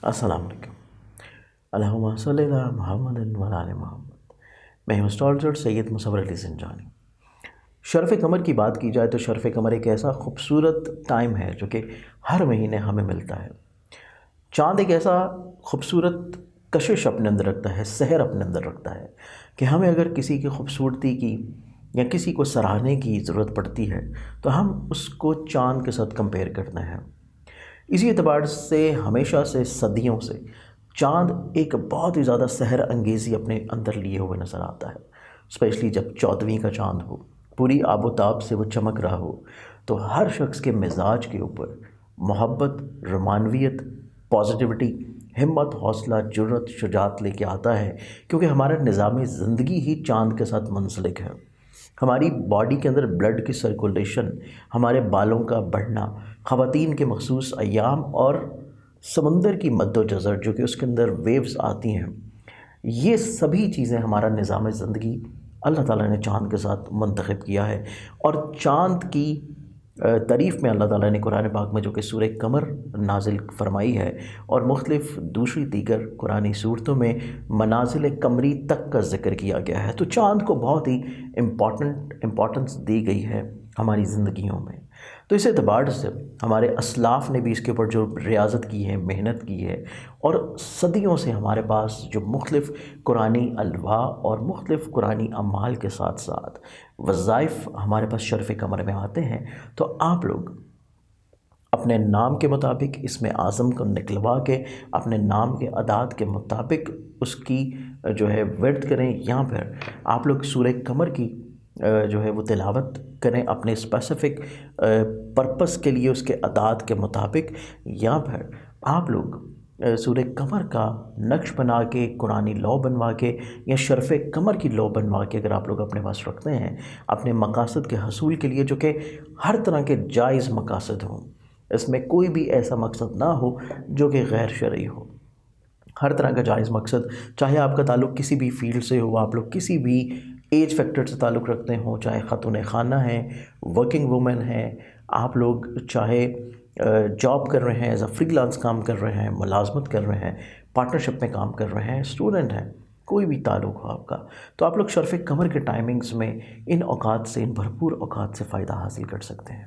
السلام علیکم۔ اللہم صلی علی محمد و علی محمد۔ میں ہوں اسٹالر سید مصور علی زنجانی۔ شرف قمر کی بات کی جائے تو شرف قمر ایک ایسا خوبصورت ٹائم ہے جو کہ ہر مہینے ہمیں ملتا ہے۔ چاند ایک ایسا خوبصورت کشش اپنے اندر رکھتا ہے، سحر اپنے اندر رکھتا ہے کہ ہمیں اگر کسی کی خوبصورتی کی یا کسی کو سراہنے کی ضرورت پڑتی ہے تو ہم اس کو چاند کے ساتھ کمپیئر کرتے ہیں۔ اسی اعتبار سے ہمیشہ سے صدیوں سے چاند ایک بہت ہی زیادہ سحر انگیزی اپنے اندر لیے ہوئے نظر آتا ہے، اسپیشلی جب 14ویں کا چاند ہو، پوری آب و تاب سے وہ چمک رہا ہو تو ہر شخص کے مزاج کے اوپر محبت، رومانویت، پازیٹیوٹی، ہمت، حوصلہ، جرأت، شجاعت لے کے آتا ہے، کیونکہ ہمارا نظام زندگی ہی چاند کے ساتھ منسلک ہے۔ ہماری باڈی کے اندر بلڈ کی سرکولیشن، ہمارے بالوں کا بڑھنا، خواتین کے مخصوص ایام اور سمندر کی مد و جزر جو کہ اس کے اندر ویوز آتی ہیں، یہ سبھی چیزیں ہمارا نظام زندگی اللہ تعالیٰ نے چاند کے ساتھ منتخب کیا ہے۔ اور چاند کی تعریف میں اللہ تعالیٰ نے قرآن پاک میں جو کہ سورہ قمر نازل فرمائی ہے اور مختلف دوسری دیگر قرآنی صورتوں میں منازل قمری تک کا ذکر کیا گیا ہے، تو چاند کو بہت ہی امپورٹنس دی گئی ہے ہماری زندگیوں میں۔ تو اس اعتبار سے ہمارے اسلاف نے بھی اس کے اوپر جو ریاضت کی ہے، محنت کی ہے، اور صدیوں سے ہمارے پاس جو مختلف قرآنی الواح اور مختلف قرآنی اعمال کے ساتھ ساتھ وظائف ہمارے پاس شرف قمر میں آتے ہیں، تو آپ لوگ اپنے نام کے مطابق اسم اعظم کو نکلوا کے اپنے نام کے اعداد کے مطابق اس کی جو ہے ورد کریں، یا پھر آپ لوگ سورہ قمر کی جو ہے وہ تلاوت کریں اپنے اسپیسیفک پرپس کے لیے اس کے اعداد کے مطابق، یا پھر آپ لوگ سورہ قمر کا نقش بنا کے، قرآنی لا بنوا کے، یا شرف قمر کی لا بنوا کے اگر آپ لوگ اپنے پاس رکھتے ہیں اپنے مقاصد کے حصول کے لیے، جو کہ ہر طرح کے جائز مقاصد ہوں، اس میں کوئی بھی ایسا مقصد نہ ہو جو کہ غیر شرعی ہو، ہر طرح کا جائز مقصد، چاہے آپ کا تعلق کسی بھی فیلڈ سے ہو، آپ لوگ کسی بھی ایج فیکٹر سے تعلق رکھتے ہوں، چاہے خاتون خانہ ہیں، ورکنگ وومن ہیں، آپ لوگ چاہے جاب کر رہے ہیں، ایز اے فری لانس کام کر رہے ہیں، ملازمت کر رہے ہیں، پارٹنرشپ میں کام کر رہے ہیں، اسٹوڈنٹ ہیں، کوئی بھی تعلق ہو آپ کا، تو آپ لوگ شرف قمر کے ٹائمنگز میں ان اوقات سے، ان بھرپور اوقات سے فائدہ حاصل کر سکتے ہیں۔